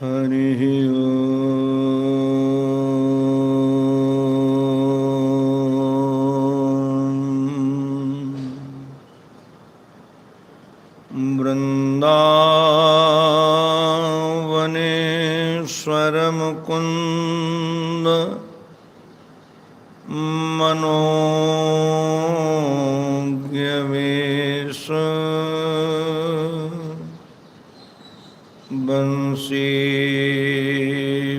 हरिः ओम्। वृन्दावनेश्वर मुकुन्द मनोज्ञवेश बंसी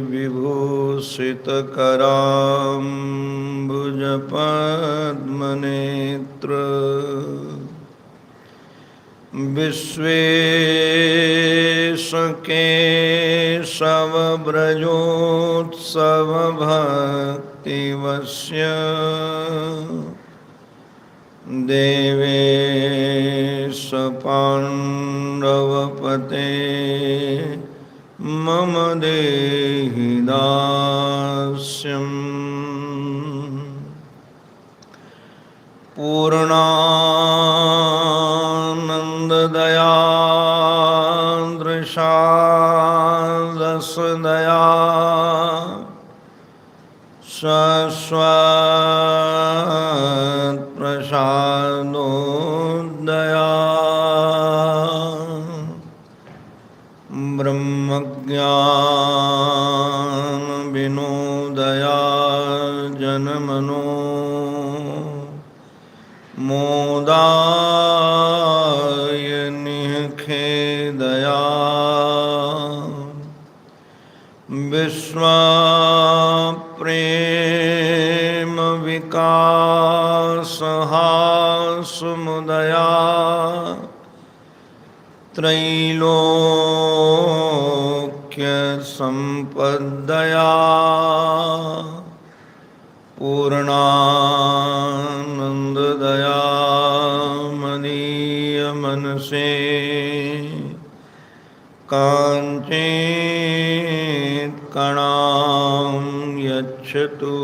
विभूषितकराम्बुजपद्मनेत्र विश्वेशकेशवव्रजोत्सवभक्तिवस्य देवेश पाण्डवपते मम देहि दास्यम्। पूर्णानन्ददयादृशा रसदया शाश्वतप्रसादोदया ब्रह्मज्ञानविनोदया जनमनो मोदाय निखेदया विश्वप्रेम विकासहासमुदया त्रैलोक्यसम्पद्दया पूर्णानन्ददया मदीयमनसे काञ्चित्कणां यच्छतु।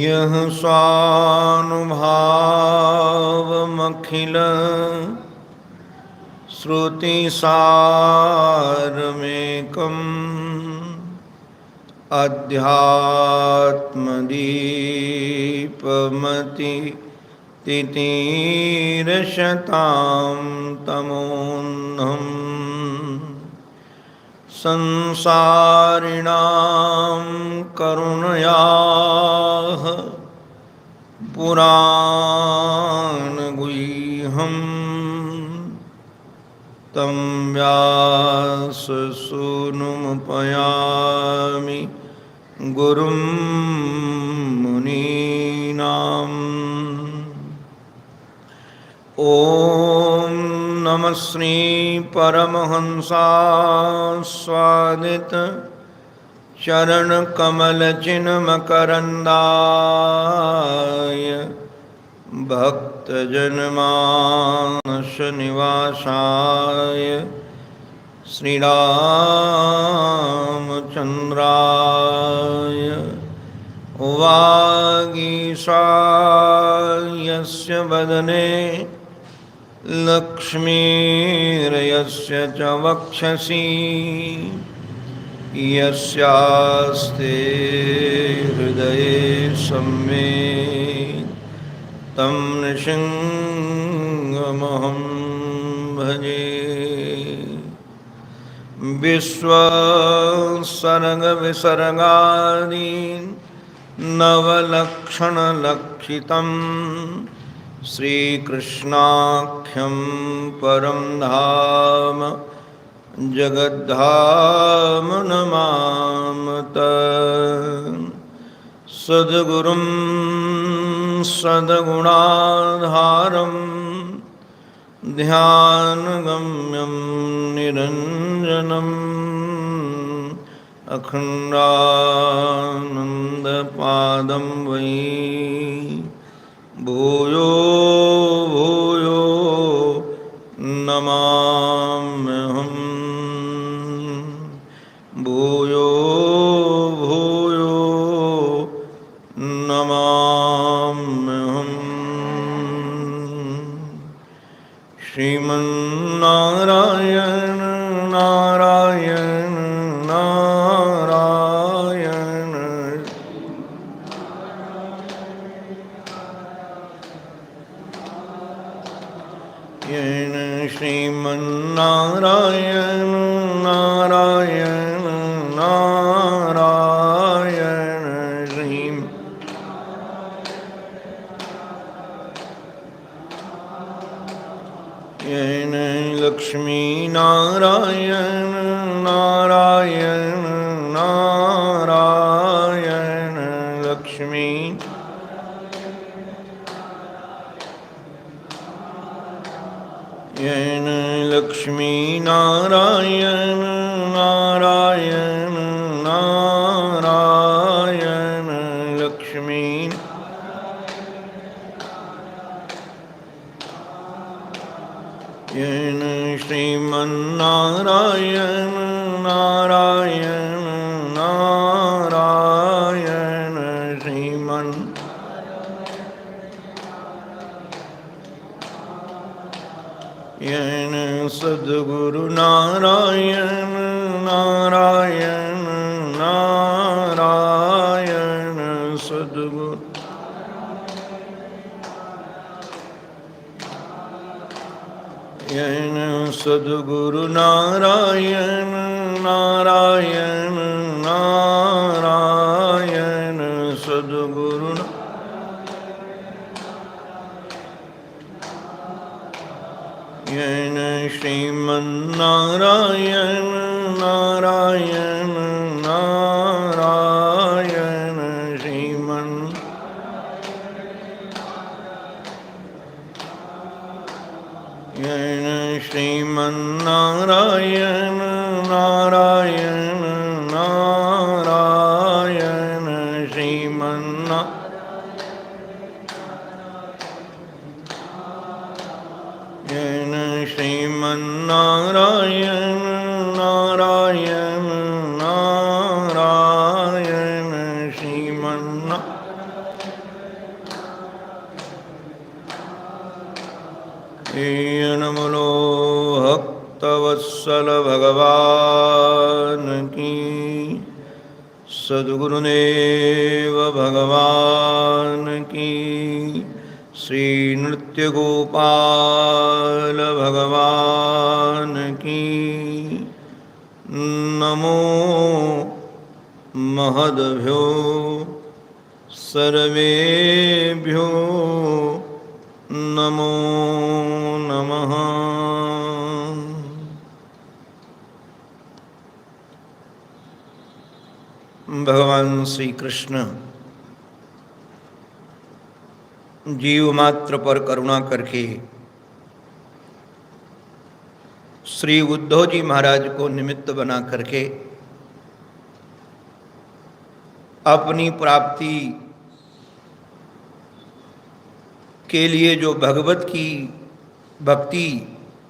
यः स्वानुभावमखिल श्रुतिसारमेकम् अध्यात्मदीपमति तितीर्षतां तमोऽन्धम् संसारिणां करुणयाः पुराणगुह्यं तं व्याससूनुमुपयामि गुरुं मुनीनाम्। ॐ नमः श्री परमहंसास्वादित चरणकमलचिन्मकरन्दाय भक्तजनमानसनिवासाय श्रीरामचन्द्राय वागीशाय यस्य वदने लक्ष्मीर्यस्य च वक्षसि यस्यास्ते हृदये सम्मेत् तं नृसिंहमहं भजे। विश्वसर्गविसर्गादीन् नवलक्षणलक्षितं श्रीकृष्णाख्यं परं धाम जगद्धाम नमामत। सद्गुरुं सद्गुणाधारं ध्यानगम्यं निरञ्जनम् अखण्डानन्दपादं वै भूयो भूयो नमाम्यहम्। भूयो भूयो नमाम्यहम्। श्रीमन् नारायण श्रीम येन लक्ष्मी नारायण नारायण नारायण लक्ष्मी येन लक्ष्मी नारायण नारायण नारायण लक्ष्मी येन श्रीमन्नारायण नारायण नारायण श्रीमन् येन सद्गुरु नारायण नारायण नारायण सद्गुरु येन सद्गुरु नारायण नारायण नारायण सद्गुरु येन श्रीमन्नारायण नारायण नारायण श्रीमन् येन श्रीमन्नारायण नारायण नारायण श्रीमन्ना येन श्रीमन्नारायण नारायण नारायण श्रीमन्ना नमो भक्तवत्सल भगवान की सद्गुरुदेव भगवान की श्री नृत्य गोपाल भगवान की नमो महद्भ्यो सर्वेभ्यो नमो नमः। भगवान श्री कृष्ण जीव मात्र पर करुणा करके श्री उद्धव जी महाराज को निमित्त बना करके अपनी प्राप्ति के लिए जो भगवत की भक्ति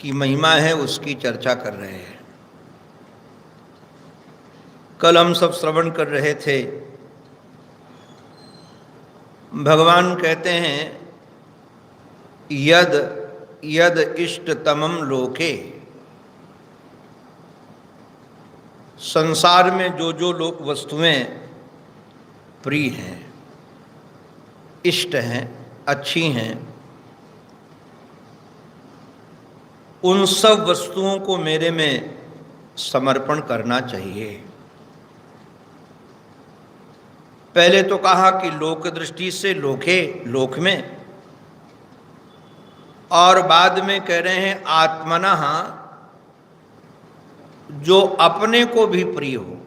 की महिमा है उसकी चर्चा कर रहे हैं। कल हम सब श्रवण कर रहे थे, भगवान कहते हैं यद यद इष्टतमम लोके, संसार में जो जो लोक वस्तुएं प्रिय हैं, इष्ट हैं, अच्छी हैं, उन सब वस्तुओं को मेरे में समर्पण करना चाहिए। पहले तो कहा कि लोक दृष्टि से लोके, लोक में, और बाद में कह रहे हैं आत्मनः, जो अपने को भी प्रिय हो।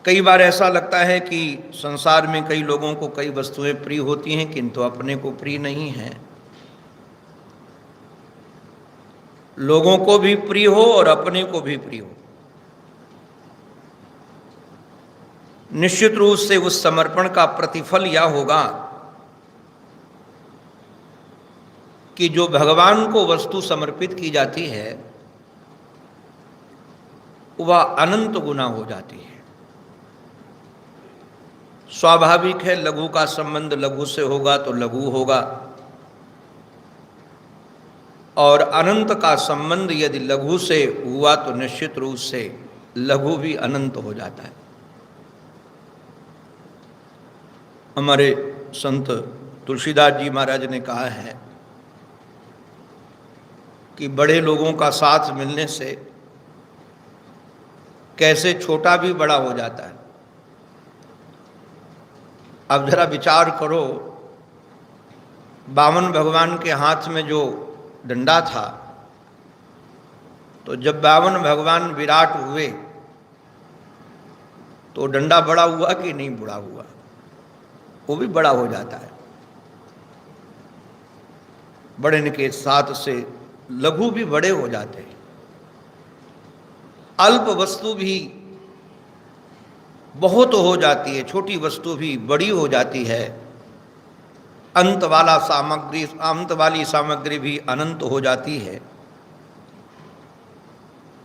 कई बार ऐसा लगता है कि संसार में कई लोगों को कई वस्तुएं प्रिय होती हैं किंतु अपने को प्रिय नहीं है। लोगों को भी प्रिय हो और अपने को भी प्रिय हो। निश्चित रूप से उस समर्पण का प्रतिफल यह होगा कि जो भगवान को वस्तु समर्पित की जाती है वह अनंत गुना हो जाती है। स्वाभाविक है, लघु का संबंध लघु से होगा तो लघु होगा, और अनंत का संबंध यदि लघु से हुआ तो निश्चित रूप से लघु भी अनंत हो जाता है। हमारे संत तुलसीदास जी महाराज ने कहा है कि बड़े लोगों का साथ मिलने से कैसे छोटा भी बड़ा हो जाता है। अब जरा विचार करो, वामन भगवान के हाथ में जो डंडा था, तो जब वामन भगवान विराट हुए तो डंडा बड़ा हुआ कि नहीं बड़ा हुआ? वो भी बड़ा हो जाता है। बढ़ने के साथ से लघु भी बड़े हो जाते हैं। अल्प वस्तु भी बहुत हो जाती है, छोटी वस्तु भी बड़ी हो जाती है। अंत वाली सामग्री भी अनंत हो जाती है।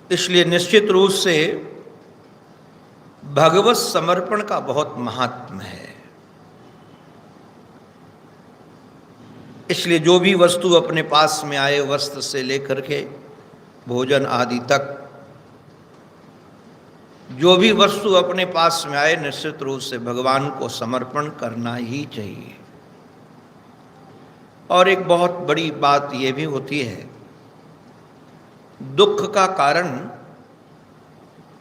इसलिए निश्चित रूप से भगवत समर्पण का बहुत महात्म है। इसलिए जो भी वस्तु अपने पास में आए, वस्त्र से लेकर के भोजन आदि तक, जो भी वस्तु अपने पास में आए, निश्चित रूप से भगवान को समर्पण करना ही चाहिए। और एक बहुत बड़ी बात यह भी होती है, दुख का कारण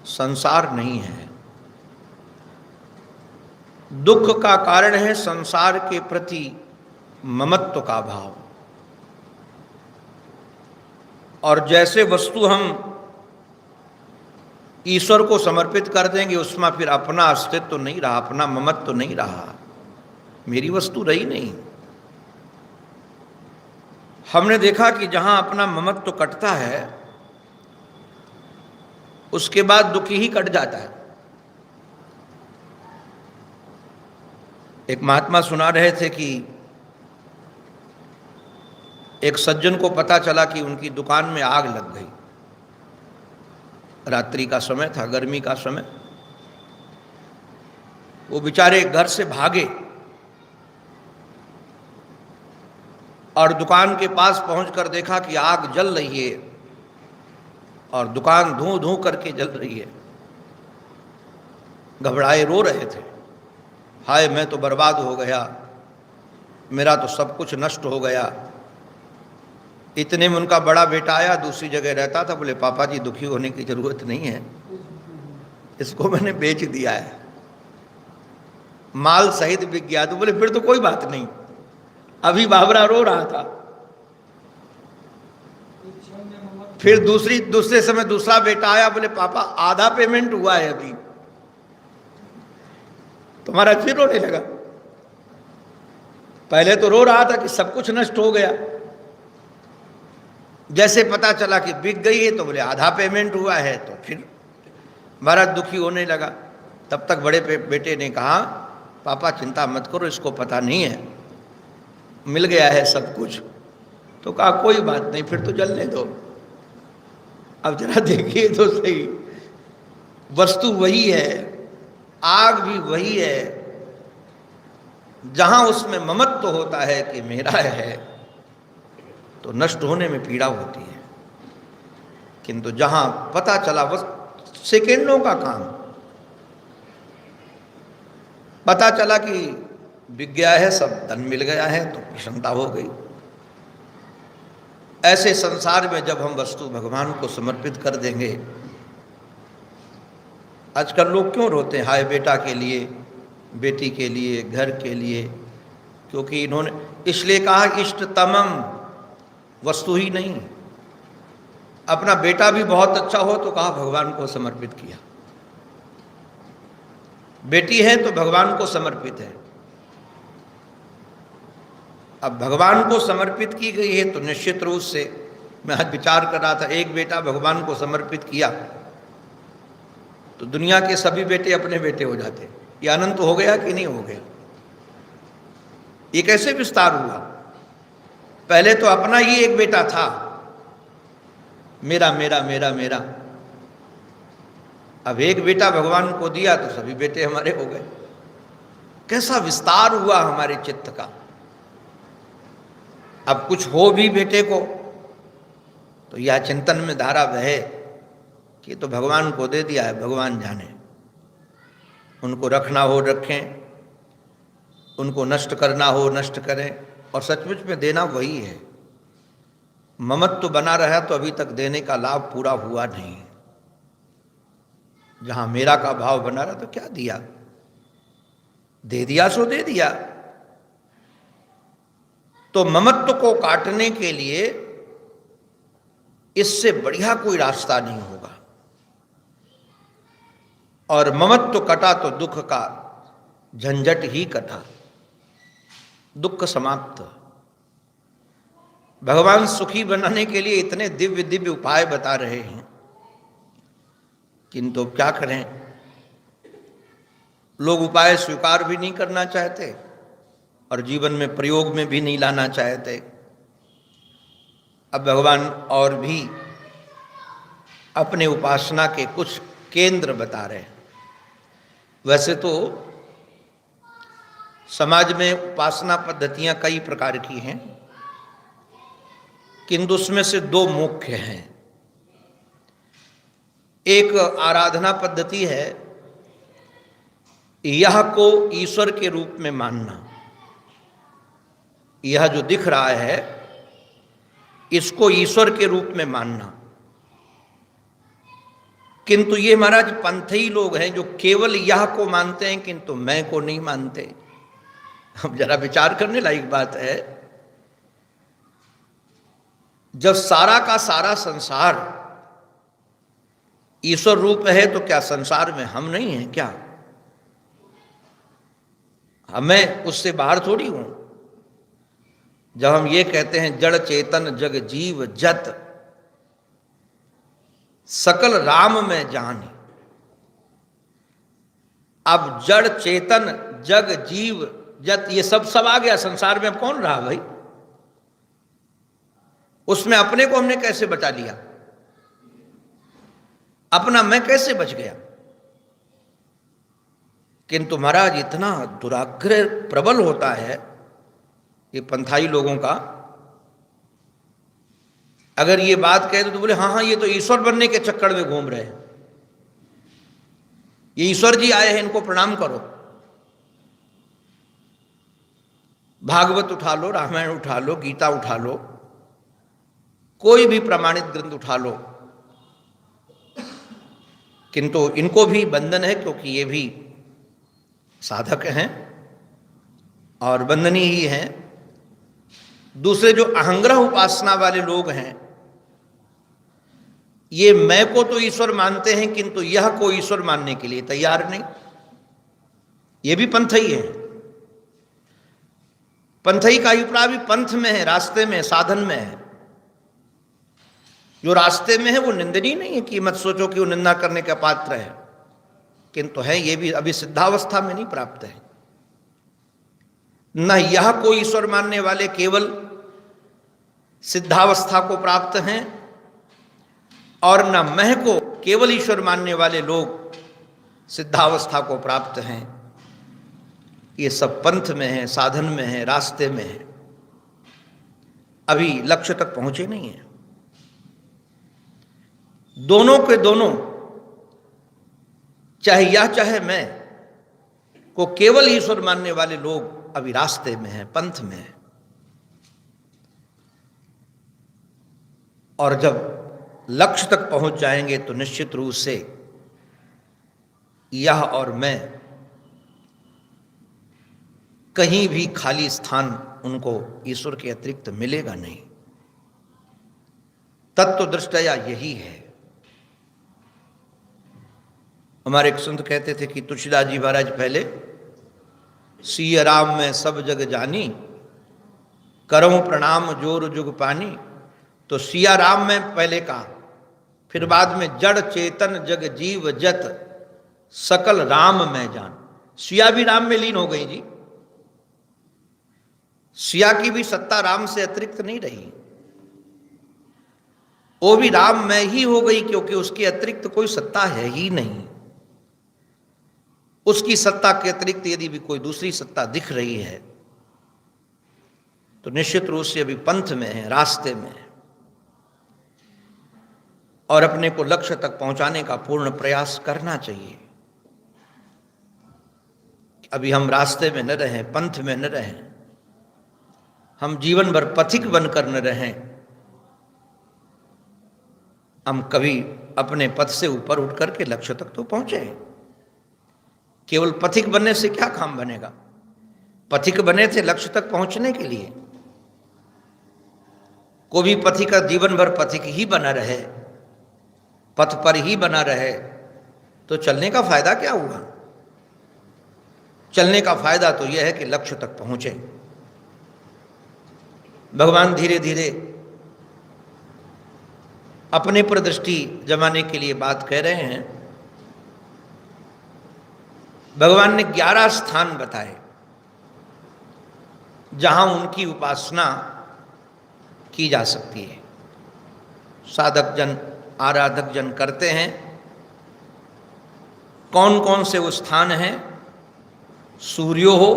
संसार नहीं है, दुख का कारण है संसार के प्रति ममत्व का भाव। और जैसे वस्तु हम ईश्वर को समर्पित कर देंगे, उसमें फिर अपना अस्तित्व तो नहीं रहा, अपना ममत्व तो नहीं रहा, मेरी वस्तु रही नहीं। हमने देखा कि जहां अपना ममत्व तो कटता है, उसके बाद दुखी ही कट जाता है। एक महात्मा सुना रहे थे कि एक सज्जन को पता चला कि उनकी दुकान में आग लग गई। रात्रि का समय था, गर्मी का समय। वो बेचारे घर से भागे और दुकान के पास पहुंचकर देखा कि आग जल रही है और दुकान धूं धूं करके जल रही है। घबराए रो रहे थे, हाय मैं तो बर्बाद हो गया, मेरा तो सब कुछ नष्ट हो गया। इतने में उनका बड़ा बेटा आया, दूसरी जगह रहता था। बोले पापा जी दुखी होने की जरूरत नहीं है, इसको मैंने बेच दिया है, माल सहित बिक गया। तो बोले फिर तो कोई बात नहीं। अभी बाबरा रो रहा था, फिर दूसरे समय दूसरा बेटा आया, बोले पापा आधा पेमेंट हुआ है अभी। तुम्हारा फिर रोने लगा। पहले तो रो रहा था कि सब कुछ नष्ट हो गया, जैसे पता चला कि बिक गई है तो बोले आधा पेमेंट हुआ है, तो फिर महाराज दुखी होने लगा। तब तक बड़े बेटे ने कहा पापा चिंता मत करो, इसको पता नहीं है, मिल गया है सब कुछ। तो कहा कोई बात नहीं, फिर तो जलने दो। अब जरा देखिए तो सही, वस्तु वही है, आग भी वही है। जहां उसमें ममत्व होता है कि मेरा है, तो नष्ट होने में पीड़ा होती है। किंतु जहां पता चला बस सेकेंडों का काम, पता चला कि बिक गया है, सब धन मिल गया है, तो प्रसन्नता हो गई। ऐसे संसार में जब हम वस्तु भगवान को समर्पित कर देंगे, आजकल लोग क्यों रोते हैं, हाय बेटा के लिए, बेटी के लिए, घर के लिए, क्योंकि इन्होंने इसलिए कहा इष्टतमम, वस्तु ही नहीं। अपना बेटा भी बहुत अच्छा हो तो कहा भगवान को समर्पित किया, बेटी है तो भगवान को समर्पित है। अब भगवान को समर्पित की गई है तो निश्चित रूप से, मैं आज विचार कर रहा था, एक बेटा भगवान को समर्पित किया तो दुनिया के सभी बेटे अपने बेटे हो जाते। ये अनंत हो गया कि नहीं हो गया? ये कैसे विस्तार हुआ? पहले तो अपना ही एक बेटा था, मेरा मेरा मेरा मेरा। अब एक बेटा भगवान को दिया तो सभी बेटे हमारे हो गए। कैसा विस्तार हुआ हमारे चित्त का। अब कुछ हो भी बेटे को तो यह चिंतन में धारा बहे कि तो भगवान को दे दिया है, भगवान जाने, उनको रखना हो रखें, उनको नष्ट करना हो नष्ट करें। और सचमुच में देना वही है। ममत्व तो बना रहा तो अभी तक देने का लाभ पूरा हुआ नहीं। जहां मेरा का भाव बना रहा तो क्या दिया, दे दिया सो दे दिया। तो ममत्व को काटने के लिए इससे बढ़िया कोई रास्ता नहीं होगा। और ममत्व कटा तो दुख का झंझट ही कटा, दुख समाप्त। भगवान सुखी बनाने के लिए इतने दिव्य दिव्य उपाय बता रहे हैं, किंतु क्या करें, लोग उपाय स्वीकार भी नहीं करना चाहते और जीवन में प्रयोग में भी नहीं लाना चाहते। अब भगवान और भी अपने उपासना के कुछ केंद्र बता रहे हैं। वैसे तो समाज में उपासना पद्धतियां कई प्रकार की हैं, किंतु उसमें से दो मुख्य हैं। एक आराधना पद्धति है यह को ईश्वर के रूप में मानना। यह जो दिख रहा है इसको ईश्वर के रूप में मानना। किंतु ये महाराज पंथई लोग हैं जो केवल यह को मानते हैं किंतु मैं को नहीं मानते। अब जरा विचार करने लायक बात है, जब सारा का सारा संसार ईश्वर रूप है तो क्या संसार में हम नहीं हैं क्या? मैं उससे बाहर थोड़ी हूं। जब हम ये कहते हैं जड़ चेतन जग जीव जत सकल राम में जानी, अब जड़ चेतन जग जीव जत ये सब आ गया संसार में। अब कौन रहा भाई? उसमें अपने को हमने कैसे बचा लिया? अपना मैं कैसे बच गया? किंतु महाराज इतना दुराग्रह प्रबल होता है ये पंथाई लोगों का। अगर ये बात कहे तो बोले हाँ हाँ ये तो ईश्वर बनने के चक्कर में घूम रहे हैं, ये ईश्वर जी आए हैं इनको प्रणाम करो। भागवत उठा लो, रामायण उठा लो, गीता उठा लो, कोई भी प्रमाणित ग्रंथ उठा लो, किंतु इनको भी बंधन है क्योंकि ये भी साधक हैं और बंधनी ही हैं। दूसरे जो अहंग्रह उपासना वाले लोग हैं ये मैं को तो ईश्वर मानते हैं किंतु यह को ईश्वर मानने के लिए तैयार नहीं। ये भी पंथई है। पंथई का अभिप्राय भी पंथ में है, रास्ते में, साधन में है। जो रास्ते में है वो निंदनीय नहीं है कि मत सोचो कि वो निंदा करने का पात्र है, किंतु है ये भी अभी सिद्धावस्था में नहीं प्राप्त है। न यह को ईश्वर मानने वाले केवल सिद्धावस्था को प्राप्त हैं और न मह को केवल ईश्वर मानने वाले लोग सिद्धावस्था को प्राप्त हैं। ये सब पंथ में है, साधन में है, रास्ते में है, अभी लक्ष्य तक पहुंचे नहीं है। दोनों के दोनों, चाहे यह चाहे मैं को केवल ईश्वर मानने वाले लोग अभी रास्ते में हैं, पंथ में हैं। और जब लक्ष्य तक पहुंच जाएंगे तो निश्चित रूप से यह और मैं कहीं भी खाली स्थान उनको ईश्वर के अतिरिक्त मिलेगा नहीं। तत्व दृष्टया यही है। हमारे एक संत कहते थे कि तुलसीदास जी महाराज पहले सिय राम में सब जग जानी, करऊं प्रणाम जोर जुग पानी। तो सिया राम में पहले कहा, फिर बाद में जड़ चेतन जग जीव जत सकल राम में जान। सिया भी राम में लीन हो गई जी। सिया की भी सत्ता राम से अतिरिक्त नहीं रही, वो भी राम में ही हो गई क्योंकि उसके अतिरिक्त कोई सत्ता है ही नहीं। उसकी सत्ता के अतिरिक्त यदि भी कोई दूसरी सत्ता दिख रही है तो निश्चित रूप से अभी पंथ में है, रास्ते में है, और अपने को लक्ष्य तक पहुंचाने का पूर्ण प्रयास करना चाहिए। अभी हम रास्ते में न रहें, पंथ में न रहें, हम जीवन भर पथिक बनकर न रहें, हम कभी अपने पथ से ऊपर उठ करके लक्ष्य तक तो पहुंचे। केवल पथिक बनने से क्या काम बनेगा? पथिक बने थे लक्ष्य तक पहुंचने के लिए। कोई भी पथिक का जीवन भर पथिक ही बना रहे, पथ पर ही बना रहे, तो चलने का फायदा क्या हुआ? चलने का फायदा तो यह है कि लक्ष्य तक पहुंचे। भगवान धीरे धीरे अपने पर दृष्टि जमाने के लिए बात कह रहे हैं। भगवान ने 11 स्थान बताए जहां उनकी उपासना की जा सकती है, साधक जन आराधक जन करते हैं। कौन कौन से वो स्थान हैं? सूर्यो हो,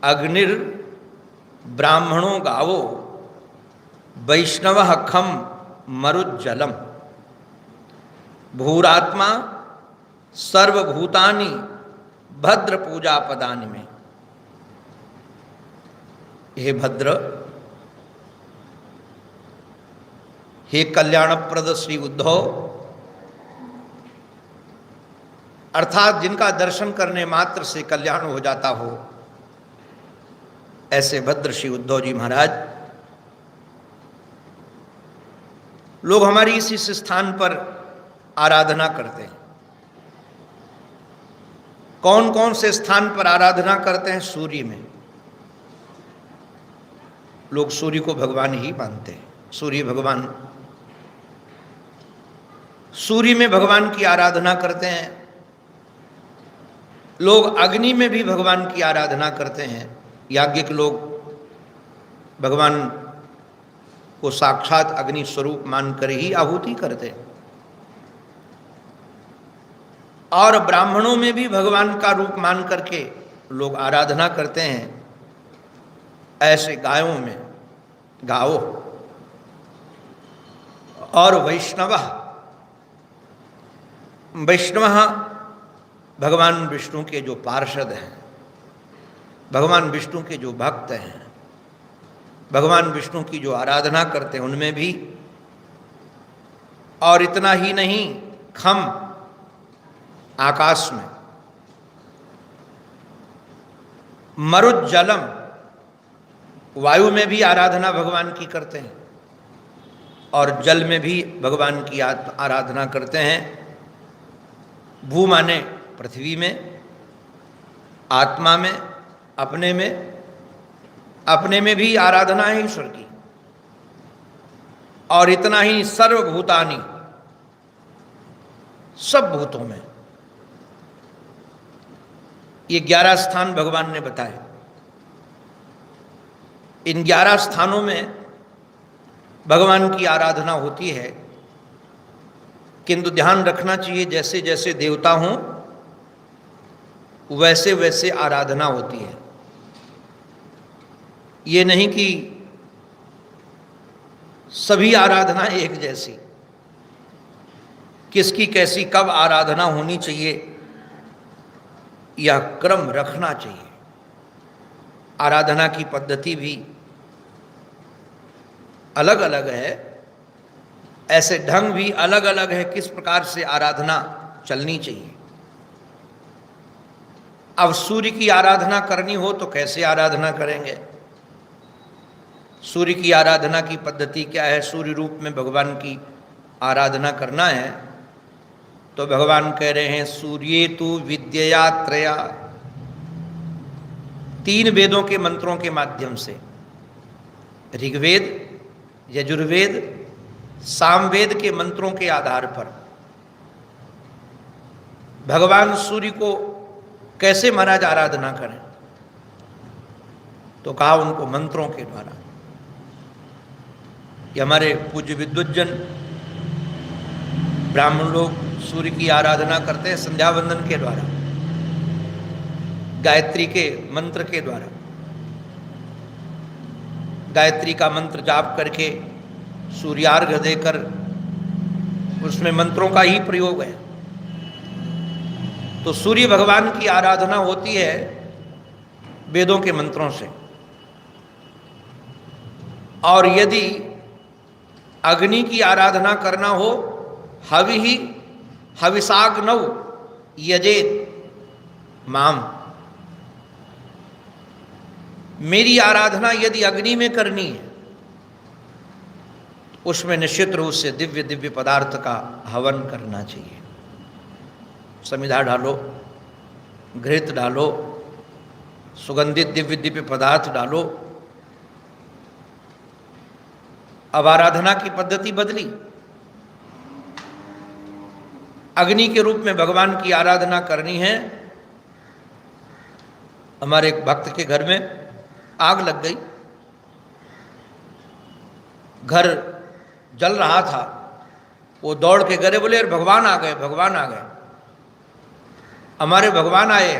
अग्निर ब्राह्मणों गावो, वैष्णव खम मरुज्जलम, भूरात्मा सर्वभूतानि भद्र पूजा पदानि में। हे भद्र, हे कल्याणप्रद श्री उद्धव, अर्थात जिनका दर्शन करने मात्र से कल्याण हो जाता हो, ऐसे भद्र श्री उद्धव जी महाराज, लोग हमारी इस स्थान पर आराधना करते हैं। कौन कौन से स्थान पर आराधना करते हैं? सूर्य में। लोग सूर्य को भगवान ही मानते हैं, सूर्य भगवान। सूर्य में भगवान की आराधना करते हैं। लोग अग्नि में भी भगवान की आराधना करते हैं। याज्ञिक लोग भगवान को साक्षात अग्नि स्वरूप मानकर ही आहुति करते हैं। और ब्राह्मणों में भी भगवान का रूप मान करके लोग आराधना करते हैं। ऐसे गायों में गाओ। और वैष्णव, वैष्णव भगवान विष्णु के जो पार्षद हैं, भगवान विष्णु के जो भक्त हैं, भगवान विष्णु की जो आराधना करते हैं, उनमें भी। और इतना ही नहीं, खम आकाश में, मरुज्जलम वायु में भी आराधना भगवान की करते हैं। और जल में भी भगवान की आराधना करते हैं। भू माने पृथ्वी में, आत्मा में, अपने में, अपने में भी आराधना है ईश्वर की। और इतना ही, सर्वभूतानि, सब भूतों में। ये 11 स्थान भगवान ने बताए। इन 11 स्थानों में भगवान की आराधना होती है। किंतु ध्यान रखना चाहिए, जैसे जैसे देवता हों वैसे वैसे आराधना होती है। ये नहीं कि सभी आराधना एक जैसी। किसकी कैसी कब आराधना होनी चाहिए, यह क्रम रखना चाहिए। आराधना की पद्धति भी अलग अलग है, ऐसे ढंग भी अलग अलग है, किस प्रकार से आराधना चलनी चाहिए। अब सूर्य की आराधना करनी हो तो कैसे आराधना करेंगे? सूर्य की आराधना की पद्धति क्या है? सूर्य रूप में भगवान की आराधना करना है तो भगवान कह रहे हैं, सूर्ये तु विद्यया त्रया, 3 वेदों के मंत्रों के माध्यम से, ऋग्वेद, यजुर्वेद, सामवेद के मंत्रों के आधार पर भगवान सूर्य को कैसे महाराज आराधना करें? तो कहा उनको मंत्रों के द्वारा। ये हमारे पूज्य विद्वज्जन ब्राह्मण लोग सूर्य की आराधना करते हैं संध्या वंदन के द्वारा, गायत्री के मंत्र के द्वारा। गायत्री का मंत्र जाप करके सूर्यार्घ्य देकर, उसमें मंत्रों का ही प्रयोग है। तो सूर्य भगवान की आराधना होती है वेदों के मंत्रों से। और यदि अग्नि की आराधना करना हो, हवि ही हविषाग्नौ यजेत माम, मेरी आराधना यदि अग्नि में करनी है उसमें निश्चित रूप से दिव्य दिव्य पदार्थ का हवन करना चाहिए। समिधा डालो, घृत डालो, सुगंधित दिव्य दिव्य पदार्थ डालो। अब आराधना की पद्धति बदली, अग्नि के रूप में भगवान की आराधना करनी है। हमारे एक भक्त के घर में आग लग गई, घर जल रहा था, वो दौड़ के गए, बोले भगवान आ गए, भगवान आ गए, हमारे भगवान आए,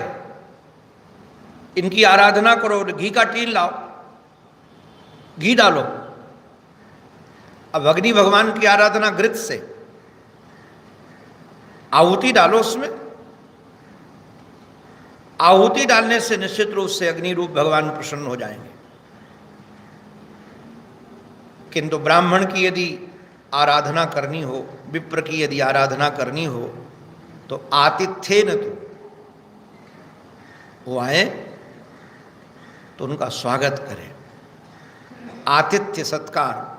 इनकी आराधना करो, घी का टीन लाओ, घी डालो। अब अग्नि भगवान की आराधना घृत से, आहुति डालो उसमें, आहुति डालने से निश्चित रूप से अग्नि रूप भगवान प्रसन्न हो जाएंगे। किंतु ब्राह्मण की यदि आराधना करनी हो, विप्र की यदि आराधना करनी हो, तो आतिथ्य न, तो वो आए तो उनका स्वागत करें, आतिथ्य सत्कार।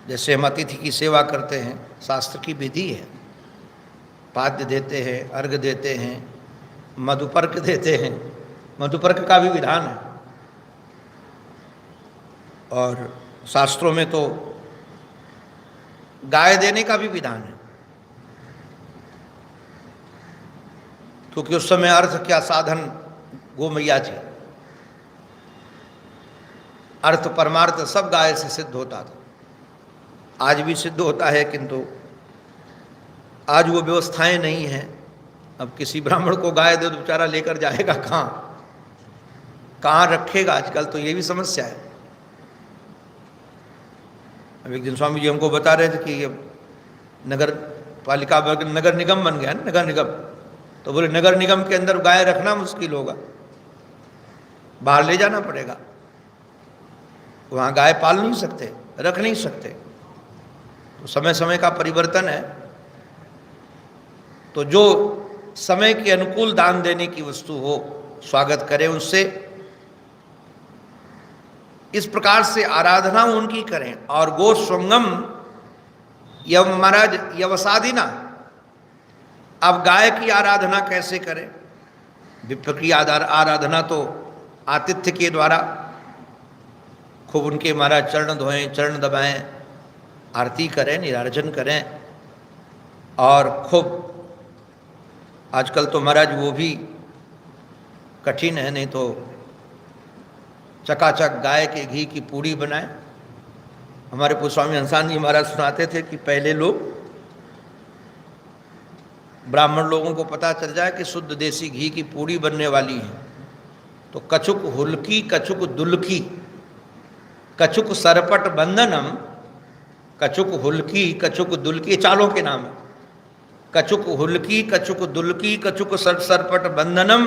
जैसे हम अतिथि की सेवा करते हैं, शास्त्र की विधि है, पाद्य देते हैं, अर्घ देते हैं, मधुपर्क देते हैं, मधुपर्क का भी विधान है। और शास्त्रों में तो गाय देने का भी विधान है, क्योंकि उस समय अर्थ क्या साधन गोमैया थी, अर्थ परमार्थ सब गाय से सिद्ध होता था। आज भी सिद्ध होता है, किंतु आज वो व्यवस्थाएं नहीं हैं। अब किसी ब्राह्मण को गाय दे तो बेचारा लेकर जाएगा कहाँ रखेगा, आजकल तो ये भी समस्या है। अब एक दिन स्वामी जी हमको बता रहे थे कि ये नगर पालिका नगर निगम बन गया, नगर निगम, तो बोले नगर निगम के अंदर गाय रखना मुश्किल होगा, बाहर ले जाना पड़ेगा, वहाँ गाय पाल नहीं सकते, रख नहीं सकते। तो समय समय का परिवर्तन है, तो जो समय के अनुकूल दान देने की वस्तु हो स्वागत करें उनसे। इस प्रकार से आराधना उनकी करें। और गोस्वंगम यव महाराज यवसादिना, अब गाय की आराधना कैसे करें? विप्र की आराधना तो आतिथ्य के द्वारा, खूब उनके महाराज चरण धोएं, चरण दबाएं, आरती करें, निरार्जन करें। और खूब आजकल तो महाराज वो भी कठिन है, नहीं तो चकाचक गाय के घी की पूड़ी बनाए। हमारे पूज्य स्वामी हंसान जी महाराज सुनाते थे कि पहले लोग, ब्राह्मण लोगों को पता चल जाए कि शुद्ध देसी घी की पूड़ी बनने वाली है, तो कछुक हुल्की, कछुक दुल्की, कछुक सरपट बंधनम, कछुक हुल्की, कछुक दुल्की, चालों के नाम है। कछुक हुल्की, कछुक दुल्की, कछुक सरपट बंधनम,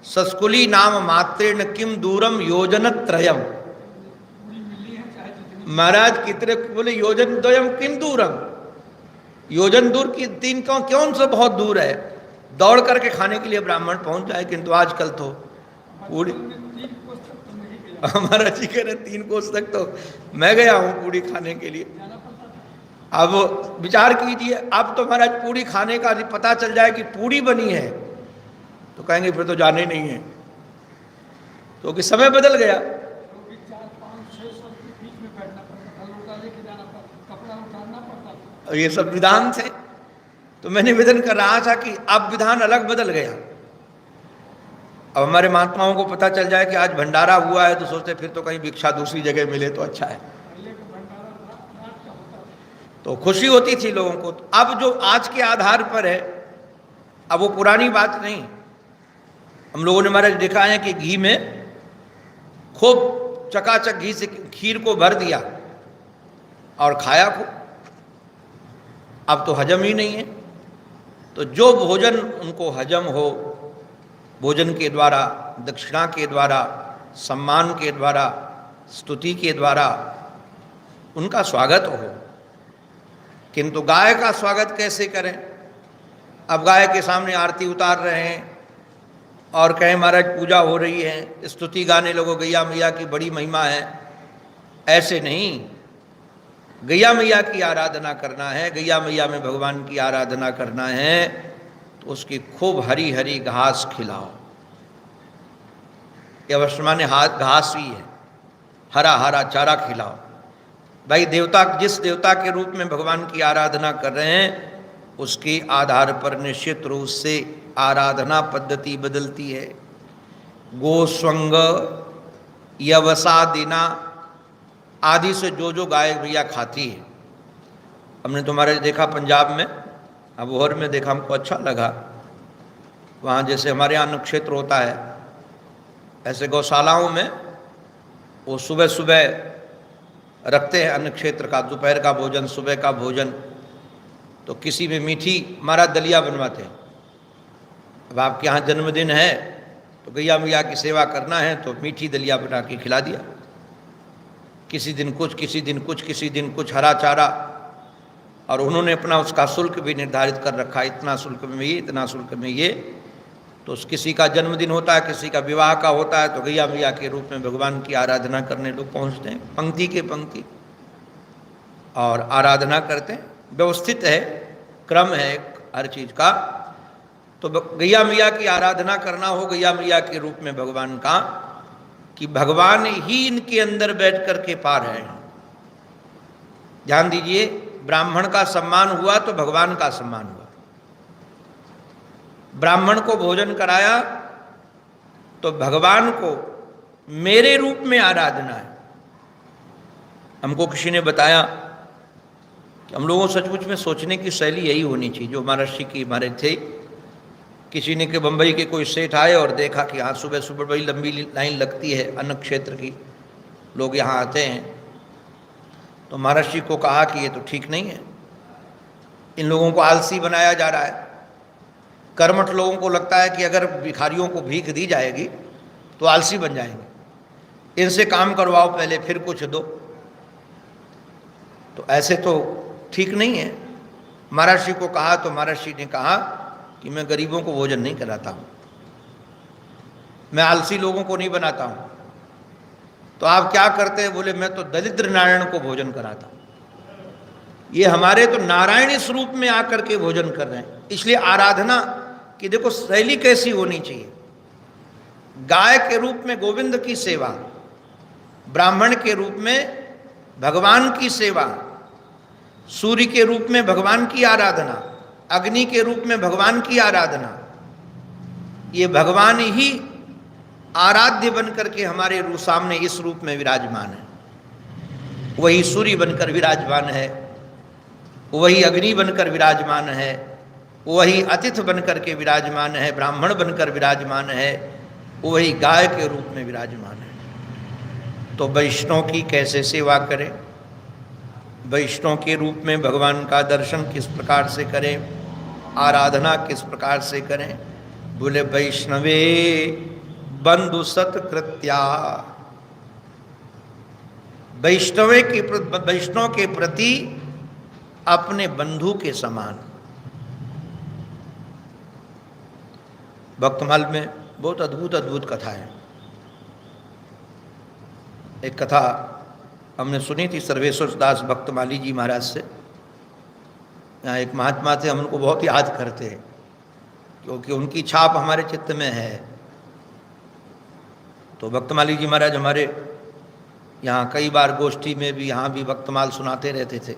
सस्कुली नाम मात्रेण किम दूरम योजन त्रयम। महाराज कितने बोले, योजन द्वयम किम दूरम, योजन दूर की तीन क्यों से बहुत दूर है, दौड़ करके खाने के लिए ब्राह्मण पहुंच जाए। किंतु आजकल तो पूरी, हमारा जी कह रहे 3 कोस तक तो मैं गया हूं पूरी खाने के लिए। अब विचार कीजिए, अब तो महाराज पूरी खाने का पता चल जाए कि पूरी बनी है तो कहेंगे फिर तो जाने नहीं है, क्योंकि तो समय बदल गया। ये सब विधान थे, तो मैं निवेदन कर रहा था कि अब विधान अलग बदल गया। अब हमारे महात्माओं को पता चल जाए कि आज भंडारा हुआ है तो सोचते फिर तो कहीं भिक्षा दूसरी जगह मिले तो अच्छा है, तो खुशी होती थी लोगों को। अब जो आज के आधार पर है, अब वो पुरानी बात नहीं। हम लोगों ने महाराज देखा है कि घी में खूब चकाचक घी से खीर को भर दिया और खाया खूब। अब तो हजम ही नहीं है। तो जो भोजन उनको हजम हो, भोजन के द्वारा, दक्षिणा के द्वारा, सम्मान के द्वारा, स्तुति के द्वारा, उनका स्वागत हो। किंतु गाय का स्वागत कैसे करें? अब गाय के सामने आरती उतार रहे हैं और कहें महाराज पूजा हो रही है, स्तुति गाने लगो, गैया मैया की बड़ी महिमा है। ऐसे नहीं, गैया मैया की आराधना करना है, गैया मैया में भगवान की आराधना करना है तो उसकी खूब हरी हरी घास खिलाओ। यह वर्षमान घास ही है, हरा हरा चारा खिलाओ। भाई देवता, जिस देवता के रूप में भगवान की आराधना कर रहे हैं उसके आधार पर निश्चित रूप से आराधना पद्धति बदलती है। गोस्वंग, यवसादिना आदि से जो जो गाय भैया खाती है। हमने तुम्हारे देखा पंजाब में, अबोहर में देखा, हमको अच्छा लगा। वहाँ जैसे हमारे यहाँ अन्न क्षेत्र होता है, ऐसे गौशालाओं में वो सुबह सुबह रखते हैं अन्न क्षेत्र का, दोपहर का भोजन, सुबह का भोजन। तो किसी में मीठी हमारा दलिया बनवाते हैं। अब आपके यहाँ जन्मदिन है तो गैया मैया की सेवा करना है तो मीठी दलिया बना के खिला दिया। किसी दिन कुछ, किसी दिन कुछ, किसी दिन कुछ हरा चारा। और उन्होंने अपना उसका शुल्क भी निर्धारित कर रखा, इतना शुल्क में ये, इतना शुल्क में ये। तो किसी का जन्मदिन होता है, किसी का विवाह का होता है तो गैया मैया के रूप में भगवान की आराधना करने लोग पहुँचते हैं, पंक्ति के पंक्ति, और आराधना करते हैं। व्यवस्थित है, क्रम है हर चीज़ का। तो गैया मैया की आराधना करना हो गैया मैया के रूप में भगवान का, कि भगवान ही इनके अंदर बैठ कर के पा रहे हैं। ध्यान दीजिए, ब्राह्मण का सम्मान हुआ तो भगवान का सम्मान हुआ। ब्राह्मण को भोजन कराया तो भगवान को मेरे रूप में आराधना है। हमको किसी ने बताया कि हम लोगों सचमुच में सोचने की शैली यही होनी चाहिए जो महाराष्ट्र की हमारे थे। किसी ने कि बम्बई के कोई सेठ आए और देखा कि यहाँ सुबह सुबह बड़ी लंबी लाइन लगती है अन्न क्षेत्र की, लोग यहाँ आते हैं। तो महाराष्ट्र को कहा कि ये तो ठीक नहीं है, इन लोगों को आलसी बनाया जा रहा है। कर्मठ लोगों को लगता है कि अगर भिखारियों को भीख दी जाएगी तो आलसी बन जाएंगे, इनसे काम करवाओ पहले फिर कुछ दो। तो ऐसे तो ठीक नहीं है। महाराष्ट्र को कहा तो महाराष्ट्र ने कहा कि मैं गरीबों को भोजन नहीं कराता हूँ, मैं आलसी लोगों को नहीं बनाता हूँ। तो आप क्या करते हैं? बोले मैं तो दरिद्र नारायण को भोजन कराता हूँ। ये हमारे तो नारायणी स्वरूप में आकर के भोजन कर रहे हैं। इसलिए आराधना की देखो शैली कैसी होनी चाहिए। गाय के रूप में गोविंद की सेवा, ब्राह्मण के रूप में भगवान की सेवा, सूर्य के रूप में भगवान की आराधना, अग्नि के रूप में भगवान की आराधना। ये भगवान ही आराध्य बनकर के हमारे सामने इस रूप में विराजमान है। वही सूर्य बनकर विराजमान है, वही अग्नि बनकर विराजमान है, वही अतिथि बनकर के विराजमान है, ब्राह्मण बनकर विराजमान है, वही गाय के रूप में विराजमान है। तो वैष्णव की कैसे सेवा करें? वैष्णव के रूप में भगवान का दर्शन किस प्रकार से करें, आराधना किस प्रकार से करें? बोले वैष्णवे बंधु सत्कृत्या, वैष्णव के प्रति अपने बंधु के समान। भक्तमाल में बहुत अद्भुत अद्भुत कथा है। एक कथा हमने सुनी थी सर्वेश्वर दास भक्तमाली जी महाराज से। यहाँ एक महात्मा थे, हम उनको बहुत याद करते हैं क्योंकि उनकी छाप हमारे चित्त में है। तो भक्तमाली जी महाराज हमारे यहाँ कई बार गोष्ठी में भी, यहाँ भी भक्तमाल सुनाते रहते थे।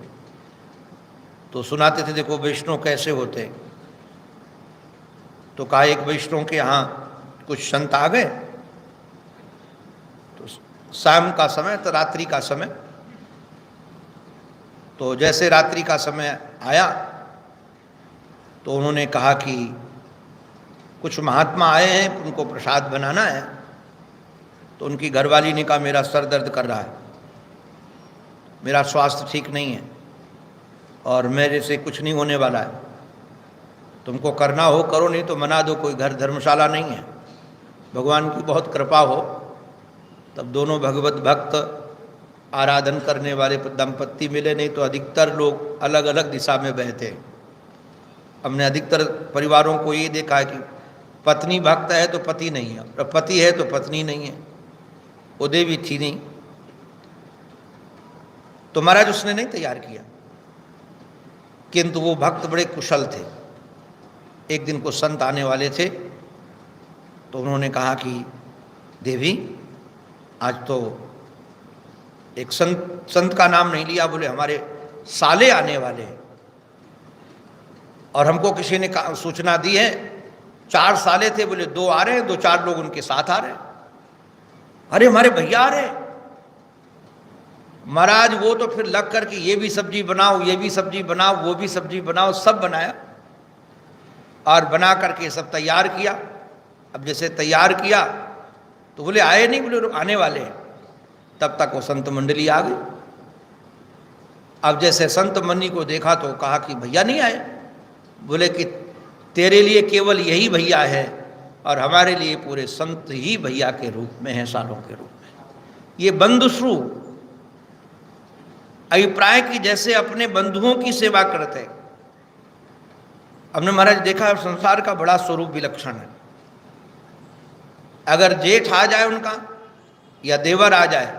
तो सुनाते थे देखो वैष्णव कैसे होते हैं। तो कहा एक वैष्णव के यहाँ कुछ संत आ गए। तो शाम का समय, तो रात्रि का समय, तो जैसे रात्रि का समय आया तो उन्होंने कहा कि कुछ महात्मा आए हैं, उनको प्रसाद बनाना है। तो उनकी घरवाली ने कहा मेरा सर दर्द कर रहा है, मेरा स्वास्थ्य ठीक नहीं है और मेरे से कुछ नहीं होने वाला है, तुमको करना हो करो, नहीं तो मना दो, कोई घर धर्मशाला नहीं है, भगवान की बहुत कृपा हो। तब दोनों भगवत भक्त आराधन करने वाले दंपत्ति मिले, नहीं तो अधिकतर लोग अलग अलग दिशा में बहते हैं। हमने अधिकतर परिवारों को ये देखा है कि पत्नी भक्त है तो पति नहीं है, और पति है तो पत्नी नहीं है, वो देवी थी नहीं। तो महाराज उसने नहीं तैयार किया, किंतु वो भक्त बड़े कुशल थे। एक दिन को संत आने वाले थे, तो उन्होंने कहा कि देवी आज तो एक संत का नाम नहीं लिया, बोले हमारे साले आने वाले हैं, और हमको किसी ने सूचना दी है 4 साले थे, बोले 2 आ रहे हैं, 2-4 लोग उनके साथ आ रहे हैं। अरे हमारे भैया आ रहे हैं। महाराज वो तो फिर लग कर के ये भी सब्जी बनाओ, ये भी सब्जी बनाओ, वो भी सब्जी बनाओ, सब बनाया और बना करके सब तैयार किया। अब जैसे तैयार किया तो बोले आए नहीं, बोले आने वाले हैं। तब तक वो संत मंडली आ गई। अब जैसे संत मनी को देखा तो कहा कि भैया नहीं आए। बोले कि तेरे लिए केवल यही भैया है, और हमारे लिए पूरे संत ही भैया के रूप में है, सालों के रूप में। ये बंधुश्रू अभिप्राय की जैसे अपने बंधुओं की सेवा करते। हमने महाराज देखा संसार का बड़ा स्वरूप विलक्षण है। अगर जेठ आ जाए उनका या देवर आ जाए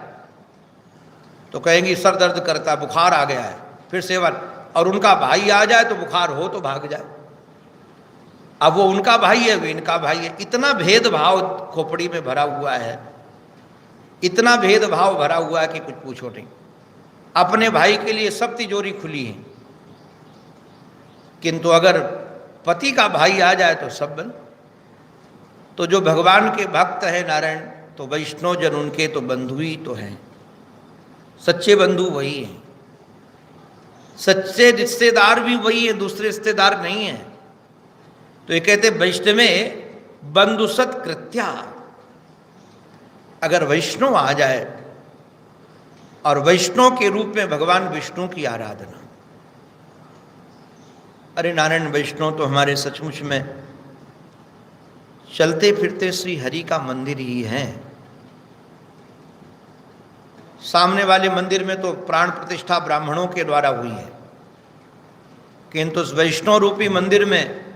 तो कहेंगी सर दर्द करता, बुखार आ गया है, फिर सेवा। और उनका भाई आ जाए तो बुखार हो तो भाग जाए। अब वो उनका भाई है, वो इनका भाई है। इतना भेदभाव खोपड़ी में भरा हुआ है, इतना भेदभाव भरा हुआ है कि कुछ पूछो नहीं। अपने भाई के लिए सब तिजोरी खुली है, किंतु अगर पति का भाई आ जाए तो सब बंद। तो जो भगवान के भक्त है नारायण, तो वैष्णव जन उनके तो बंधु ही तो हैं। सच्चे बंधु वही हैं, सच्चे रिश्तेदार भी वही है, दूसरे रिश्तेदार नहीं है। तो ये कहते वैष्णव में बंधु सत्कृत्या। अगर वैष्णव आ जाए और वैष्णव के रूप में भगवान विष्णु की आराधना, अरे नारायण वैष्णव तो हमारे सचमुच में चलते फिरते श्री हरि का मंदिर ही है। सामने वाले मंदिर में तो प्राण प्रतिष्ठा ब्राह्मणों के द्वारा हुई है, किंतु उस वैष्णव रूपी मंदिर में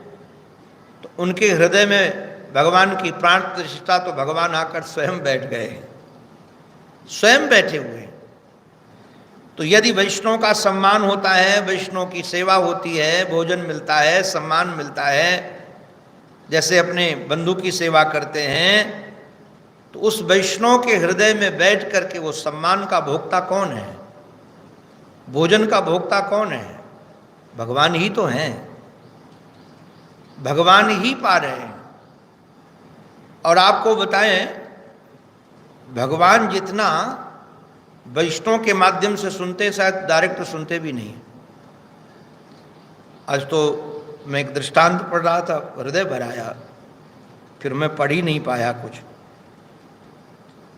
तो उनके हृदय में भगवान की प्राण प्रतिष्ठा तो भगवान आकर स्वयं बैठ गए, स्वयं बैठे हुए। तो यदि वैष्णव का सम्मान होता है, वैष्णव की सेवा होती है, भोजन मिलता है, सम्मान मिलता है, जैसे अपने बंधु की सेवा करते हैं, तो उस वैष्णव के हृदय में बैठ करके वो सम्मान का भोक्ता कौन है, भोजन का भोक्ता कौन है? भगवान ही तो हैं, भगवान ही पा रहे हैं। और आपको बताएं, भगवान जितना वैष्णव के माध्यम से सुनते, शायद डायरेक्ट सुनते भी नहीं। आज तो मैं एक दृष्टांत पढ़ रहा था, हृदय भर आया, फिर मैं पढ़ ही नहीं पाया कुछ।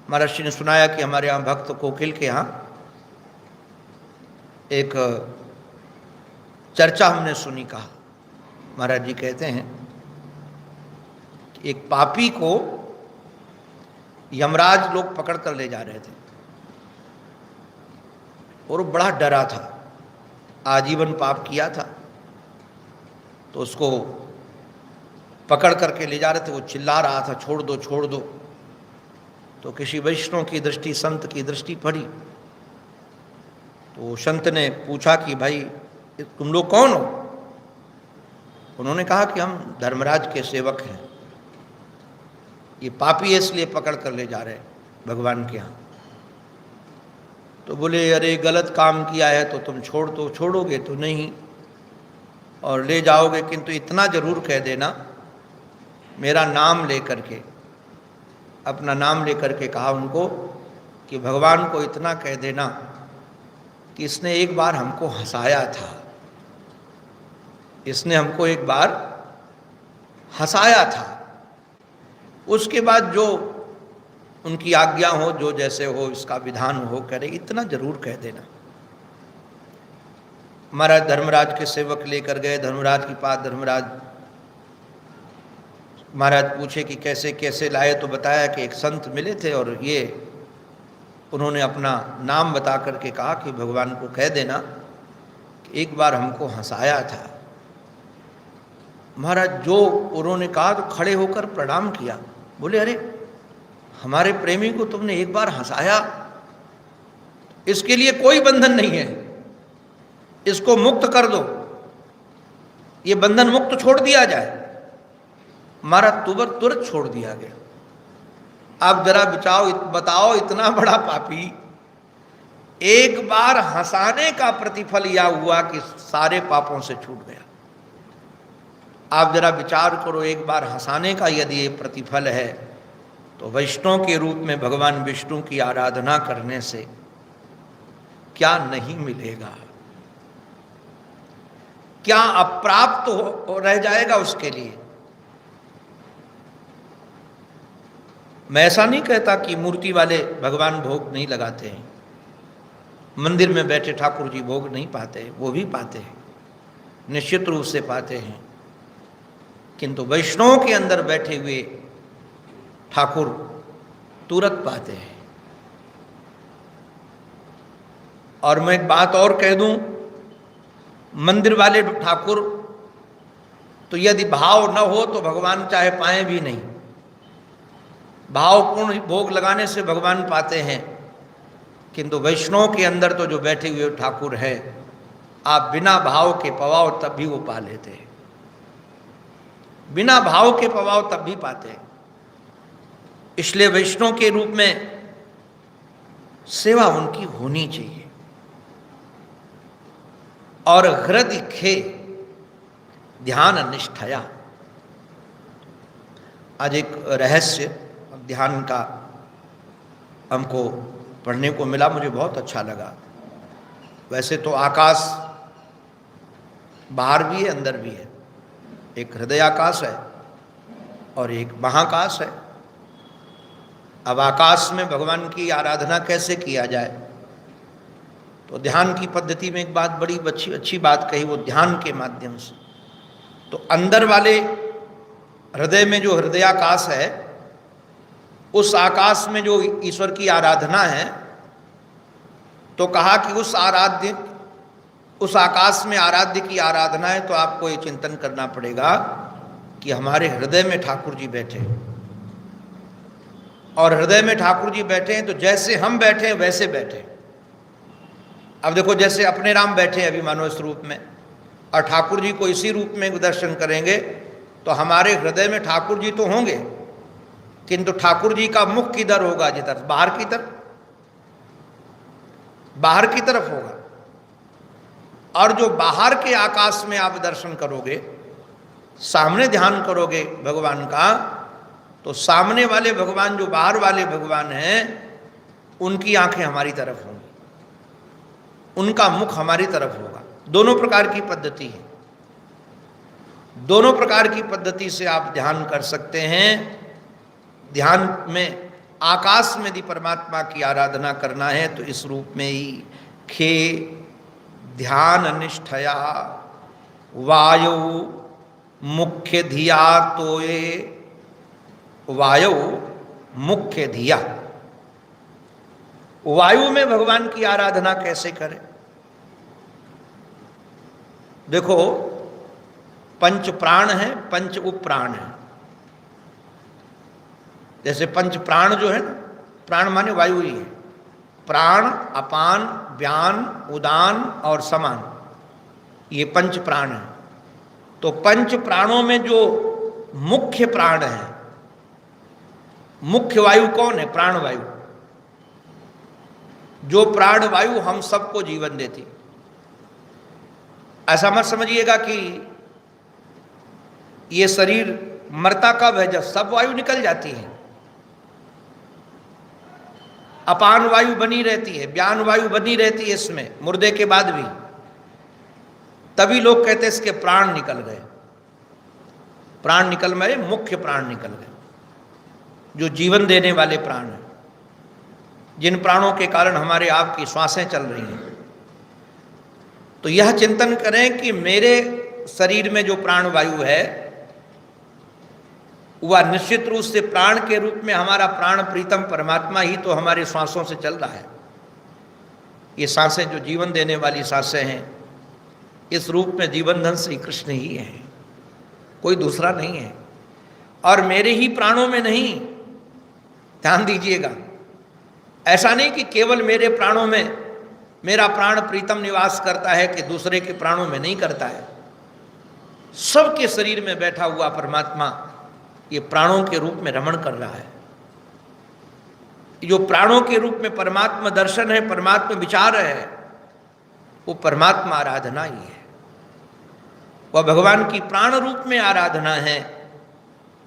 महाराज जी ने सुनाया कि हमारे यहाँ भक्त कोकिल के यहाँ एक चर्चा हमने सुनी। कहा महाराज जी कहते हैं कि एक पापी को यमराज लोग पकड़ कर ले जा रहे थे, और वो बड़ा डरा था, आजीवन पाप किया था। तो उसको पकड़ करके ले जा रहे थे, वो चिल्ला रहा था छोड़ दो छोड़ दो। तो किसी वैष्णव की दृष्टि, संत की दृष्टि पड़ी, तो संत ने पूछा कि भाई तुम लोग कौन हो? उन्होंने कहा कि हम धर्मराज के सेवक हैं, ये पापी है इसलिए पकड़ कर ले जा रहे हैं भगवान के यहाँ। तो बोले अरे गलत काम किया है तो तुम छोड़ दो, छोड़ोगे तो नहीं और ले जाओगे, किंतु इतना जरूर कह देना, मेरा नाम लेकर के, अपना नाम लेकर के कहा उनको कि भगवान को इतना कह देना कि इसने एक बार हमको हंसाया था, इसने हमको एक बार हंसाया था। उसके बाद जो उनकी आज्ञा हो, जो जैसे हो इसका विधान हो करे, इतना जरूर कह देना। महाराज धर्मराज के सेवक लेकर गए धर्मराज के पास। धर्मराज महाराज पूछे कि कैसे कैसे लाए? तो बताया कि एक संत मिले थे और ये उन्होंने अपना नाम बता करके कहा कि भगवान को कह देना कि एक बार हमको हंसाया था। महाराज जो उन्होंने कहा तो खड़े होकर प्रणाम किया, बोले अरे हमारे प्रेमी को तुमने एक बार हंसाया, इसके लिए कोई बंधन नहीं है, इसको मुक्त कर दो, ये बंधन मुक्त छोड़ दिया जाए। महाराज तुरंत छोड़ दिया गया। आप जरा बताओ इतना बड़ा पापी, एक बार हंसाने का प्रतिफल यह हुआ कि सारे पापों से छूट गया। आप जरा विचार करो, एक बार हंसाने का यदि ये प्रतिफल है तो वैष्णव के रूप में भगवान विष्णु की आराधना करने से क्या नहीं मिलेगा, क्या अप्राप्त रह जाएगा उसके लिए। मैं ऐसा नहीं कहता कि मूर्ति वाले भगवान भोग नहीं लगाते हैं, मंदिर में बैठे ठाकुर जी भोग नहीं पाते, वो भी पाते हैं, निश्चित रूप से पाते हैं, किंतु वैष्णव के अंदर बैठे हुए ठाकुर तुरंत पाते हैं। और मैं एक बात और कह दूं, मंदिर वाले ठाकुर तो यदि भाव न हो तो भगवान चाहे पाए भी नहीं, भावपूर्ण भोग लगाने से भगवान पाते हैं, किंतु वैष्णव के अंदर तो जो बैठे हुए ठाकुर है, आप बिना भाव के पवाओ तब भी वो पा लेते हैं, बिना भाव के पवाओ तब भी पाते हैं। इसलिए वैष्णव के रूप में सेवा उनकी होनी चाहिए। और हृदय खे ध्यान निष्ठया, आज एक रहस्य ध्यान का हमको पढ़ने को मिला, मुझे बहुत अच्छा लगा। वैसे तो आकाश बाहर भी है अंदर भी है, एक हृदय आकाश है और एक महाकाश है। अब आकाश में भगवान की आराधना कैसे किया जाए, तो ध्यान की पद्धति में एक बात बड़ी अच्छी बात कही, वो ध्यान के माध्यम से। तो अंदर वाले हृदय में जो हृदयाकाश है, उस आकाश में जो ईश्वर की आराधना है, तो कहा कि उस आकाश में आराध्य की आराधना है, तो आपको ये चिंतन करना पड़ेगा कि हमारे हृदय में ठाकुर जी बैठे, और हृदय में ठाकुर जी बैठे हैं तो जैसे हम बैठे हैं वैसे बैठे। अब देखो, जैसे अपने राम बैठे हैं अभी मानव इस रूप में, और ठाकुर जी को इसी रूप में दर्शन करेंगे, तो हमारे हृदय में ठाकुर जी तो होंगे, किंतु ठाकुर जी का मुख किधर होगा? जिधर बाहर की तरफ होगा। और जो बाहर के आकाश में आप दर्शन करोगे, सामने ध्यान करोगे भगवान का, तो सामने वाले भगवान, जो बाहर वाले भगवान हैं, उनकी आंखें हमारी तरफ होंगी, उनका मुख हमारी तरफ होगा। दोनों प्रकार की पद्धति है, दोनों प्रकार की पद्धति से आप ध्यान कर सकते हैं। ध्यान में आकाश में यदि परमात्मा की आराधना करना है तो इस रूप में ही खे ध्यान निष्ठया वायु मुख्य धिया तोये, वायु मुख्य धिया। वायु में भगवान की आराधना कैसे करें? देखो, पंच प्राण है, पंच उपप्राण है। जैसे पंच प्राण जो है ना, प्राण माने वायु ही है, प्राण, अपान, व्यान, उदान और समान, ये पंच प्राण है। तो पंच प्राणों में जो मुख्य प्राण है, मुख्य वायु कौन है? प्राण वायु। जो प्राण वायु हम सबको जीवन देती। ऐसा मत समझिएगा कि ये शरीर मरता कब है? जब सब वायु निकल जाती है। अपान वायु बनी रहती है, व्यान वायु बनी रहती है इसमें मुर्दे के बाद भी, तभी लोग कहते हैं इसके प्राण निकल गए। प्राण निकल गए, मुख्य प्राण निकल गए, जो जीवन देने वाले प्राण हैं, जिन प्राणों के कारण हमारे आपकी श्वासें चल रही हैं। तो यह चिंतन करें कि मेरे शरीर में जो प्राण वायु है, वह निश्चित रूप से प्राण के रूप में हमारा प्राण प्रीतम परमात्मा ही तो हमारे सांसों से चल रहा है। ये सांसें जो जीवन देने वाली सांसें हैं, इस रूप में जीवन धन श्री कृष्ण ही है, कोई दूसरा नहीं है। और मेरे ही प्राणों में नहीं, ध्यान दीजिएगा, ऐसा नहीं कि केवल मेरे प्राणों में मेरा प्राण प्रीतम निवास करता है कि दूसरे के प्राणों में नहीं करता है। सबके शरीर में बैठा हुआ परमात्मा ये प्राणों के रूप में रमण कर रहा है। जो प्राणों के रूप में परमात्मा दर्शन है, परमात्मा विचार है, वो परमात्मा आराधना ही है। वह भगवान की प्राण रूप में आराधना है।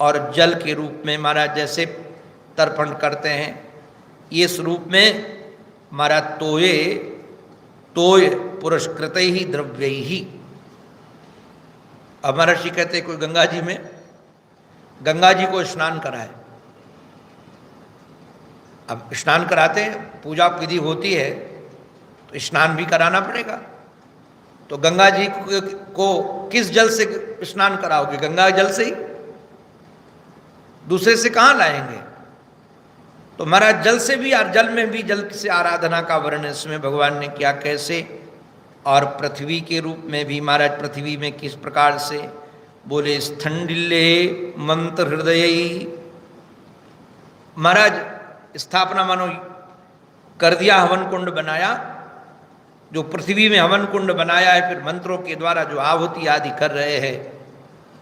और जल के रूप में महाराज जैसे तर्पण करते हैं, ये स्वरूप में महाराज तोय पुरस्कृत ही द्रव्य ही। अब महर्षि कहते कोई गंगा जी में गंगा जी को स्नान कराए। अब स्नान कराते हैं, पूजा विधि होती है तो स्नान भी कराना पड़ेगा। तो गंगा जी को किस जल से स्नान कराओगे? गंगा जल से ही, दूसरे से कहाँ लाएंगे? तो महाराज जल से भी, और जल में भी जल से आराधना का वर्णन इसमें भगवान ने किया कैसे। और पृथ्वी के रूप में भी महाराज पृथ्वी में किस प्रकार से बोले, स्थंडिल्ले मंत्र हृदय। महाराज स्थापना मानो कर दिया, हवन कुंड बनाया, जो पृथ्वी में हवन कुंड बनाया है, फिर मंत्रों के द्वारा जो आहुति आदि कर रहे हैं,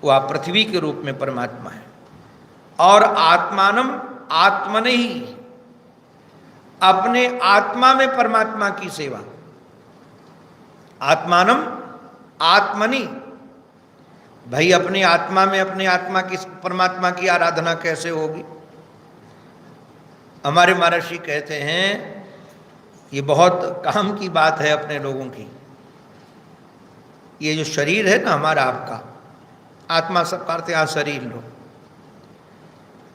वह पृथ्वी के रूप में परमात्मा है। और आत्मानम आत्मने ही, अपने आत्मा में परमात्मा की सेवा। आत्मानम आत्मनि, भाई अपनी आत्मा में अपने आत्मा की परमात्मा की आराधना कैसे होगी? हमारे महर्षि कहते हैं ये बहुत काम की बात है अपने लोगों की। ये जो शरीर है ना हमारा, आपका आत्मा सब करते हैं, शरीर लो,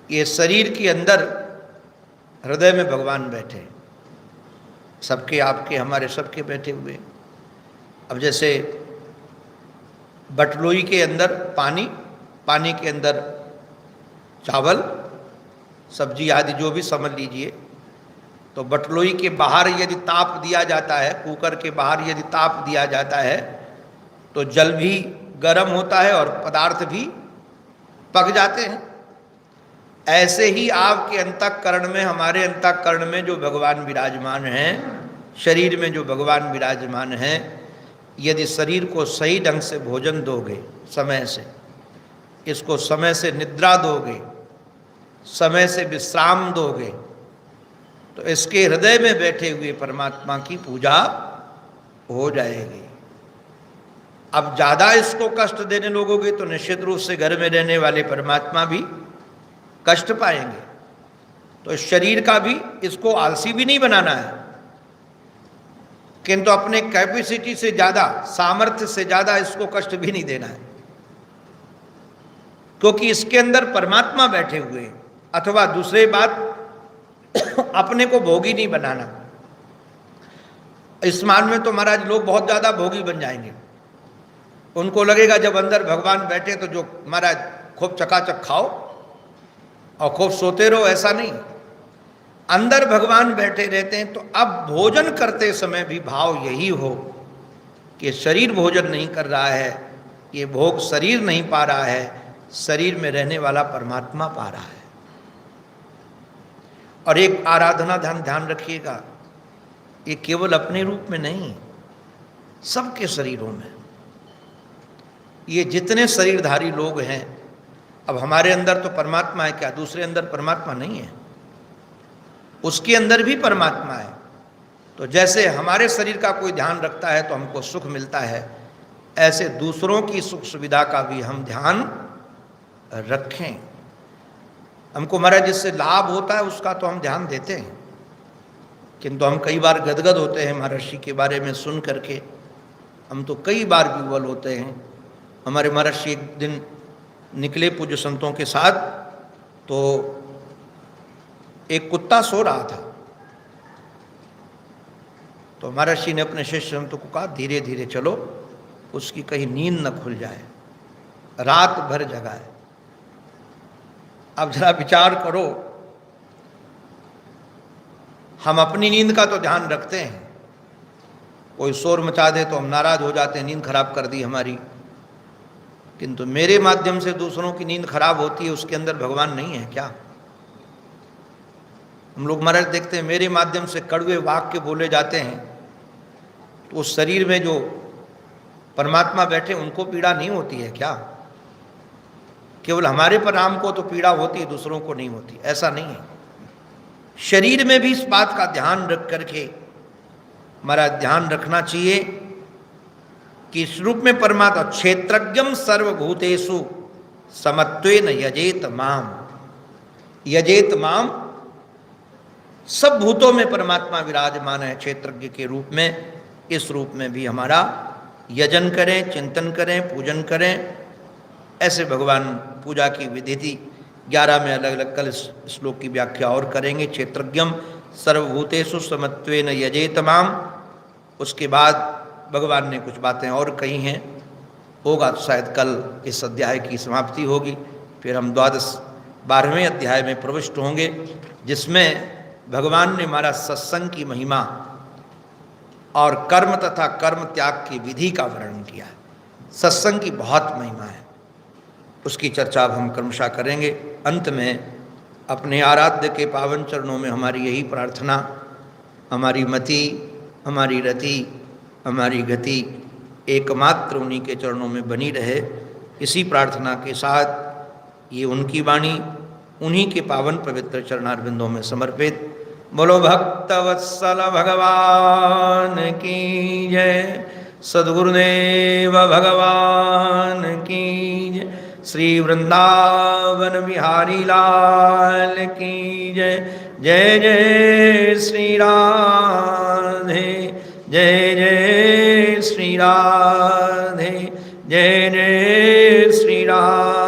ये शरीर के अंदर हृदय में भगवान बैठे, सबके, आपके, हमारे सबके बैठे हुए। अब जैसे बटलोई के अंदर पानी, पानी के अंदर चावल, सब्जी आदि जो भी समझ लीजिए, तो बटलोई के बाहर यदि ताप दिया जाता है, कुकर के बाहर यदि ताप दिया जाता है, तो जल भी गर्म होता है और पदार्थ भी पक जाते हैं। ऐसे ही आपके अंतःकरण में, हमारे अंतःकरण में जो भगवान विराजमान हैं, शरीर में जो भगवान विराजमान हैं, यदि शरीर को सही ढंग से भोजन दोगे, समय से, इसको समय से निद्रा दोगे, समय से विश्राम दोगे, तो इसके हृदय में बैठे हुए परमात्मा की पूजा हो जाएगी। अब ज़्यादा इसको कष्ट देने लोगोगे तो निश्चित रूप से घर में रहने वाले परमात्मा भी कष्ट पाएंगे। तो शरीर का भी, इसको आलसी भी नहीं बनाना है, किंतु अपने कैपेसिटी से ज़्यादा, सामर्थ्य से ज़्यादा इसको कष्ट भी नहीं देना है, क्योंकि इसके अंदर परमात्मा बैठे हुए हैं। अथवा दूसरी बात, अपने को भोगी नहीं बनाना। इस मान में तो महाराज लोग बहुत ज़्यादा भोगी बन जाएंगे। उनको लगेगा जब अंदर भगवान बैठे तो जो महाराज खूब चकाचक खाओ और खूब सोते रहो, ऐसा नहीं। अंदर भगवान बैठे रहते हैं, तो अब भोजन करते समय भी भाव यही हो कि शरीर भोजन नहीं कर रहा है, ये भोग शरीर नहीं पा रहा है, शरीर में रहने वाला परमात्मा पा रहा है। और एक आराधना ध्यान रखिएगा, ये केवल अपने रूप में नहीं, सबके शरीरों में। ये जितने शरीरधारी लोग हैं, अब हमारे अंदर तो परमात्मा है क्या? दूसरे अंदर परमात्मा नहीं है, उसके अंदर भी परमात्मा है। तो जैसे हमारे शरीर का कोई ध्यान रखता है तो हमको सुख मिलता है, ऐसे दूसरों की सुख सुविधा का भी हम ध्यान रखें। हमको महाराज जिससे लाभ होता है उसका तो हम ध्यान देते हैं, किंतु हम कई बार गदगद होते हैं महर्षि के बारे में सुन करके। हम तो कई बार विह्वल होते हैं। हमारे महर्षि एक दिन निकले पूज्य संतों के साथ, तो एक कुत्ता सो रहा था, तो महर्षि ने अपने शिष्य संतों को कहा धीरे धीरे चलो, उसकी कहीं नींद न खुल जाए, रात भर जगा है। आप जरा विचार करो, हम अपनी नींद का तो ध्यान रखते हैं, कोई शोर मचा दे तो हम नाराज हो जाते हैं, नींद खराब कर दी हमारी, किंतु मेरे माध्यम से दूसरों की नींद खराब होती है, उसके अंदर भगवान नहीं है क्या? हम लोग महाराज देखते हैं मेरे माध्यम से कड़वे वाक्य बोले जाते हैं, तो उस शरीर में जो परमात्मा बैठे उनको पीड़ा नहीं होती है क्या? केवल हमारे परिणाम को तो पीड़ा होती है, दूसरों को नहीं होती, ऐसा नहीं है। शरीर में भी इस बात का ध्यान रख करके महाराज ध्यान रखना चाहिए कि इस रूप में परमात्मा क्षेत्रज्ञम सर्वभूतेषु समत्वेन यजेत माम, यजेत माम, सब भूतों में परमात्मा विराजमान है क्षेत्रज्ञ के रूप में। इस रूप में भी हमारा यजन करें, चिंतन करें, पूजन करें। ऐसे भगवान पूजा की विधि 11 में अलग अलग, कल श्लोक की व्याख्या और करेंगे। क्षेत्रज्ञम सर्वभूतेषु समत्वेन यजेत माम। उसके बाद भगवान ने कुछ बातें और कही हैं, होगा तो शायद कल इस अध्याय की समाप्ति होगी, फिर हम 12वें अध्याय में प्रविष्ट होंगे, जिसमें भगवान ने हमारा सत्संग की महिमा और कर्म तथा कर्म त्याग की विधि का वर्णन किया है। सत्संग की बहुत महिमा है, उसकी चर्चा अब हम क्रमशः करेंगे। अंत में अपने आराध्य के पावन चरणों में हमारी यही प्रार्थना, हमारी मति, हमारी रति, हमारी गति एकमात्र उन्हीं के चरणों में बनी रहे। इसी प्रार्थना के साथ ये उनकी वाणी उन्हीं के पावन पवित्र चरणारविंदों में समर्पित। बोलो भक्तवत्सल भगवान की जय, सद्गुरुदेव भगवान की जय, श्री वृंदावन बिहारी लाल की जय। जय जय श्री राधे, जय जय श्री राधे, जय जय श्री राधे।